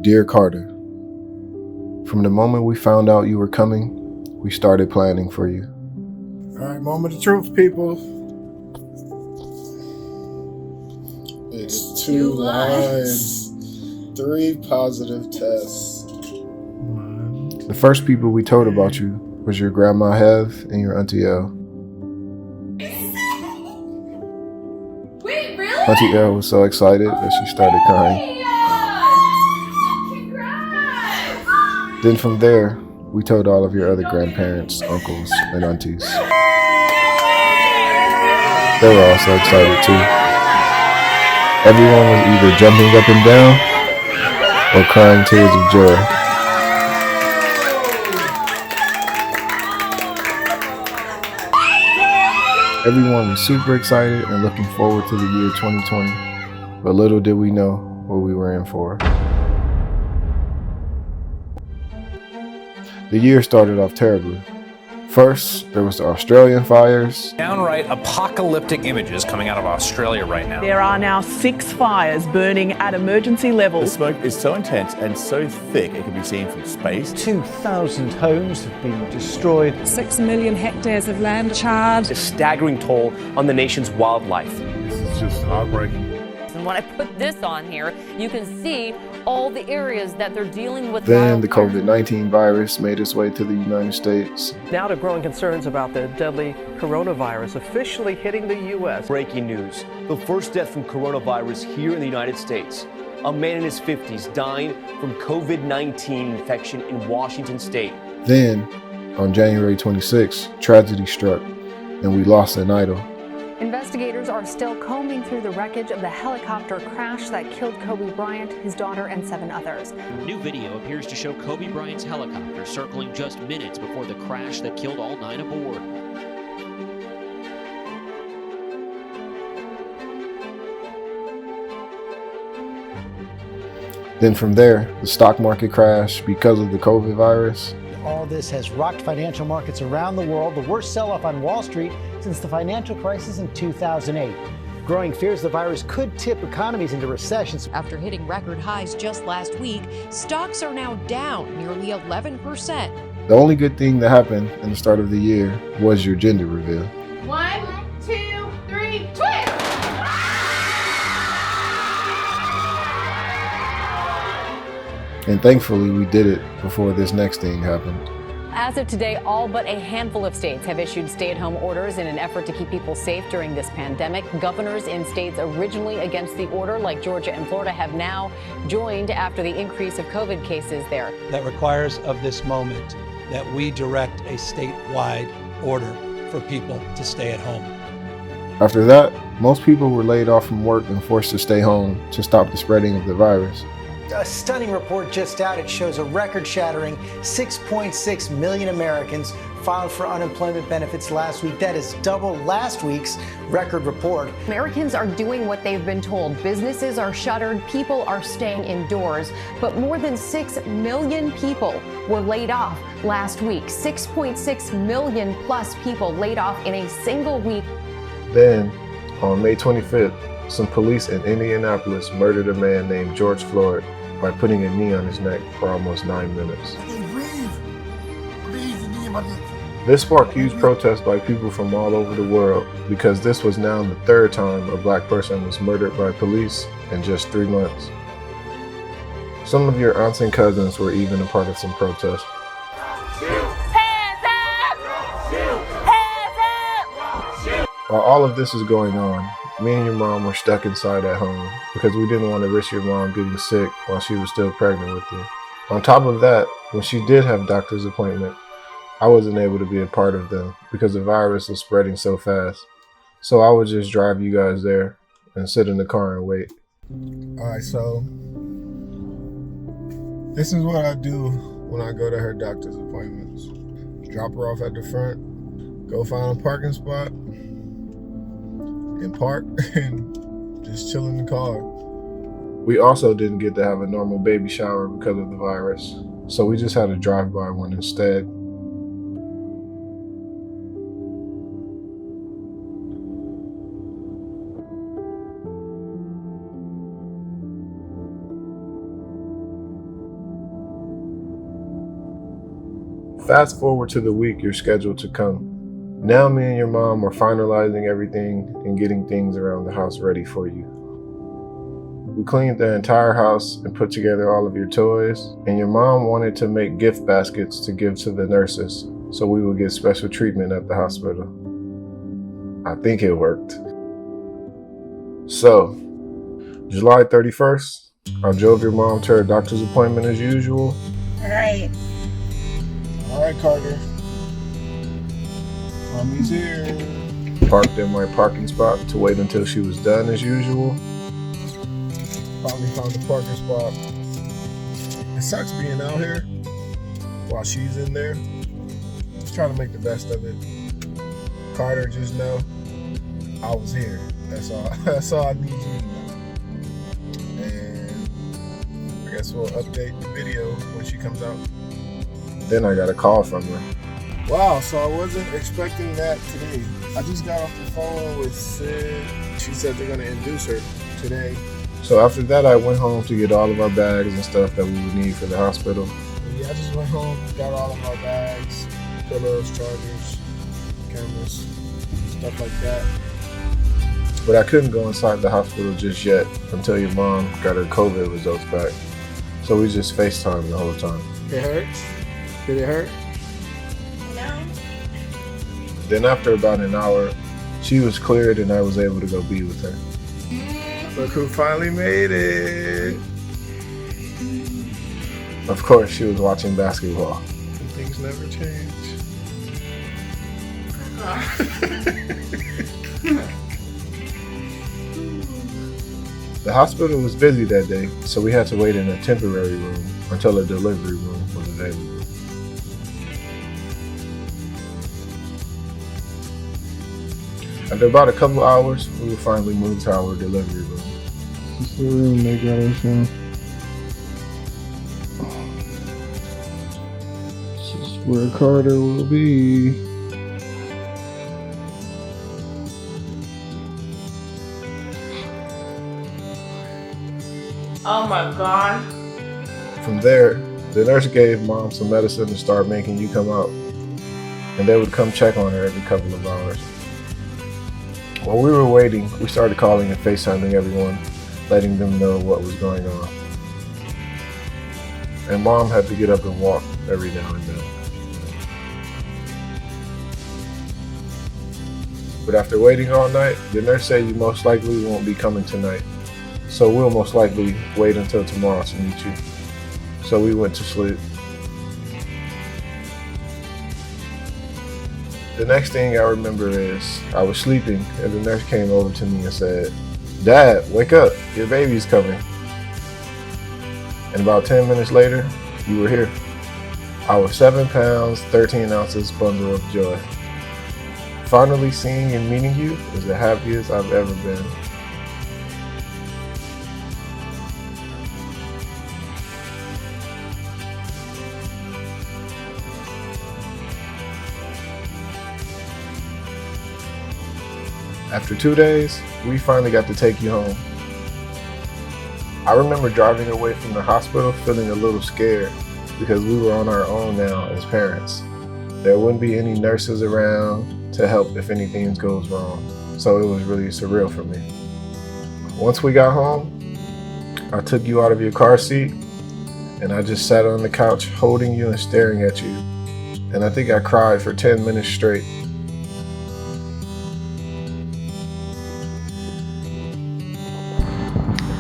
Dear Carter, from the moment we found out you were coming, we started planning for you. All right, moment of truth, people. It's 2 lines, 3 positive tests. The first people we told about you was your grandma Hev and your Auntie L. Wait, really? Auntie L was so excited that she started crying. Congrats! Then from there, we told all of your other grandparents, uncles, and aunties. They were all so excited too. Everyone was either jumping up and down or crying tears of joy. Everyone was super excited and looking forward to the year 2020, but little did we know what we were in for. The year started off terribly. First, there was the Australian fires. Downright apocalyptic images coming out of Australia right now. There are now 6 fires burning at emergency levels. The smoke is so intense and so thick it can be seen from space. 2,000 homes have been destroyed. 6 million hectares of land charred. A staggering toll on the nation's wildlife. This is just heartbreaking. And when I put this on here, you can see all the areas that they're dealing with. Then the COVID-19 virus made its way to the United States. Now to growing concerns about the deadly coronavirus officially hitting the U.S. Breaking news. The first death from coronavirus here in the United States. A man in his 50s dying from COVID-19 infection in Washington state. Then, on January 26, tragedy struck, and we lost an idol. Investigators are still combing through the wreckage of the helicopter crash that killed Kobe Bryant, his daughter, and 7 others. New video appears to show Kobe Bryant's helicopter circling just minutes before the crash that killed all 9 aboard. Then from there, the stock market crashed because of the COVID virus. All this has rocked financial markets around the world, the worst sell-off on Wall Street since the financial crisis in 2008. Growing fears the virus could tip economies into recessions. After hitting record highs just last week, stocks are now down nearly 11%. The only good thing that happened in the start of the year was your gender reveal. 1, 2, 3, twist! And thankfully, we did it before this next thing happened. As of today, all but a handful of states have issued stay-at-home orders in an effort to keep people safe during this pandemic. Governors in states originally against the order, like Georgia and Florida, have now joined after the increase of COVID cases there. That requires of this moment that we direct a statewide order for people to stay at home. After that, most people were laid off from work and forced to stay home to stop the spreading of the virus. A stunning report just out. It shows a record-shattering 6.6 million Americans filed for unemployment benefits last week. That is double last week's record report. Americans are doing what they've been told. Businesses are shuttered, people are staying indoors, but more than 6 million people were laid off last week. 6.6 million plus people laid off in a single week. Then, on May 25th, some police in Indianapolis murdered a man named George Floyd by putting a knee on his neck for almost 9 minutes. This sparked huge protests by people from all over the world because this was now the 3rd time a black person was murdered by police in just 3 months. Some of your aunts and cousins were even a part of some protests. While all of this is going on, me and your mom were stuck inside at home because we didn't want to risk your mom getting sick while she was still pregnant with you. On top of that, when she did have doctor's appointment, I wasn't able to be a part of them because the virus was spreading so fast. So I would just drive you guys there and sit in the car and wait. All right, so this is what I do when I go to her doctor's appointments. Drop her off at the front, go find a parking spot, and park and just chill in the car. We also didn't get to have a normal baby shower because of the virus, so we just had a drive-by one instead. Fast forward to the week you're scheduled to come. Now me and your mom are finalizing everything and getting things around the house ready for you. We cleaned the entire house and put together all of your toys, and your mom wanted to make gift baskets to give to the nurses so we would get special treatment at the hospital. I think it worked. So, July 31st, I drove your mom to her doctor's appointment as usual. All right, Carter. Mommy's here. Parked in my parking spot to wait until she was done as usual. Finally found a parking spot. It sucks being out here while she's in there. Just trying to make the best of it. Carter, just know I was here. That's all. That's all I need you to know. And I guess we'll update the video when she comes out. Then I got a call from her. Wow, so I wasn't expecting that today. I just got off the phone with Sid. She said they're gonna induce her today. So after that, I went home to get all of our bags and stuff that we would need for the hospital. Yeah, I just went home, got all of our bags, pillows, chargers, cameras, stuff like that. But I couldn't go inside the hospital just yet until your mom got her COVID results back. So we just FaceTimed the whole time. It hurts? Did it hurt? Then after about an hour, she was cleared and I was able to go be with her. Look who finally made it. Of course, she was watching basketball. And things never change. The hospital was busy that day, so we had to wait in a temporary room until a delivery room was available. After about a couple hours, we were finally moved to our delivery room. This is the room they got us in. This is where Carter will be. Oh my God. From there, the nurse gave mom some medicine to start making you come out, and they would come check on her every couple of hours. While we were waiting, we started calling and FaceTiming everyone, letting them know what was going on. And mom had to get up and walk every now and then. But after waiting all night, the nurse said you most likely won't be coming tonight. So we'll most likely wait until tomorrow to meet you. So we went to sleep. The next thing I remember is I was sleeping and the nurse came over to me and said, "Dad, wake up, your baby's coming." And about 10 minutes later, you were here. Our 7 pounds, 13 ounces bundle of joy. Finally seeing and meeting you is the happiest I've ever been. After 2 days, we finally got to take you home. I remember driving away from the hospital feeling a little scared because we were on our own now as parents. There wouldn't be any nurses around to help if anything goes wrong, so it was really surreal for me. Once we got home, I took you out of your car seat and I just sat on the couch holding you and staring at you. And I think I cried for 10 minutes straight.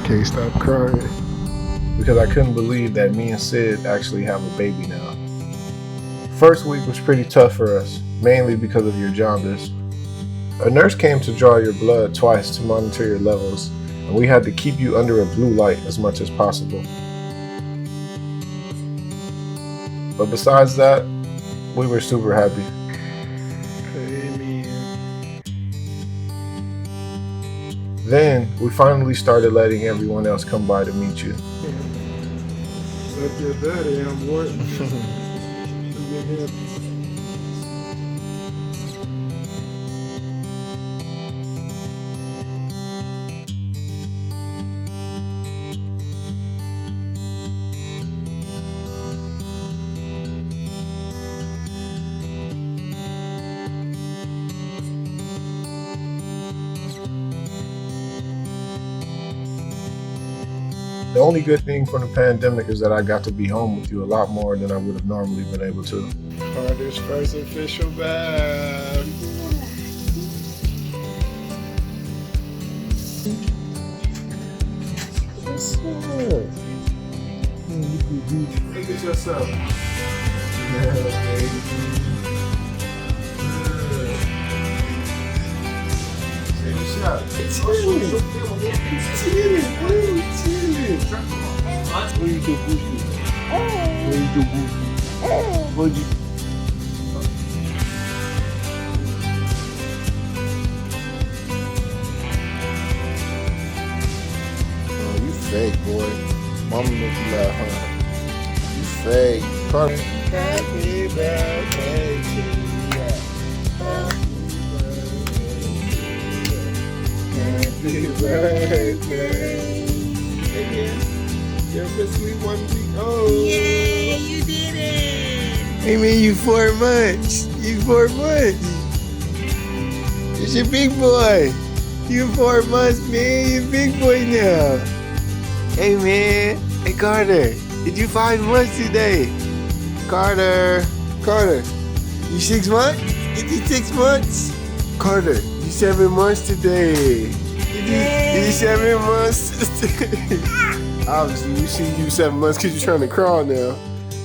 Can't stop crying. Because I couldn't believe that me and Sid actually have a baby now. First week was pretty tough for us, mainly because of your jaundice. A nurse came to draw your blood twice to monitor your levels, and we had to keep you under a blue light as much as possible. But besides that, we were super happy. Then we finally started letting everyone else come by to meet you. Suck your daddy, I'm working. The only good thing from the pandemic is that I got to be home with you a lot more than I would have normally been able to. Carter's first official bath. What's up? Look at yourself. Yeah, baby. You fake, boy. Mama make you laugh, huh? You fake. Carter. Happy birthday to you. Happy birthday. You're officially 1 week old. Yeah, you did it. Hey man, you 4 months. You 4 months. It's your big boy. You 4 months, man. You're big boy now. Hey man. Hey Carter. Did you 5 months today? Carter. Carter. You 6 months? Is you 6 months? Carter. You 7 months today. You 7 months today. Obviously, you see you 7 months because you're trying to crawl now.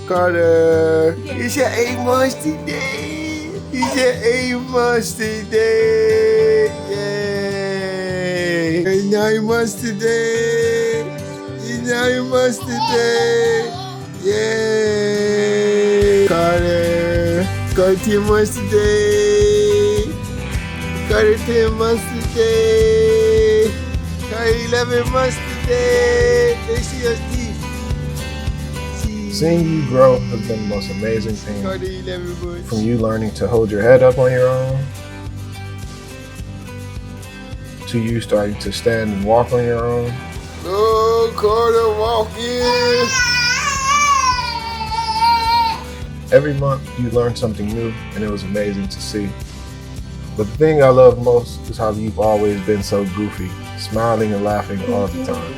Carter, you said 8 months today. You said 8 months today. Yay. 9 months today. 9 months today. Yay. Carter, 10 months today. Carter, 10 months today. Carter, 11 months today. They see us teeth. Seeing you grow has been the most amazing thing. Carter, 11 months. From you learning to hold your head up on your own, to you starting to stand and walk on your own. Oh, Carter, walking. Every month you learned something new and it was amazing to see. But the thing I love most is how you've always been so goofy, smiling and laughing all the time.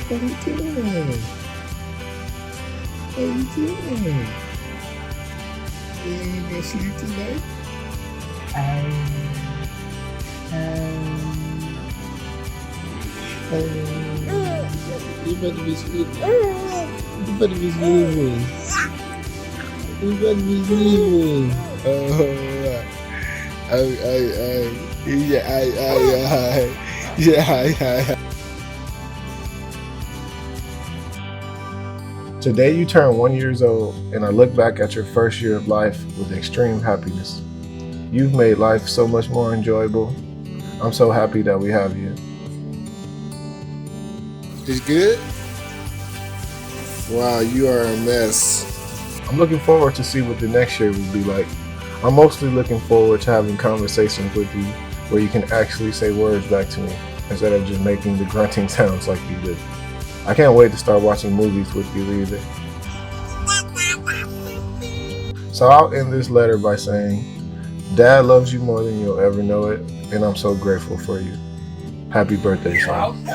How you doing? How you doing? You gonna sleep tonight? You better be sleeping. You better be sleeping. You better be sleeping. Today you turn 1 year old and I look back at your first year of life with extreme happiness. You've made life so much more enjoyable. I'm so happy that we have you. Is good? Wow, you are a mess. I'm looking forward to see what the next year will be like. I'm mostly looking forward to having conversations with you where you can actually say words back to me instead of just making the grunting sounds like you did. I can't wait to start watching movies with you either. So I'll end this letter by saying, Dad loves you more than you'll ever know it, and I'm so grateful for you. Happy birthday, son.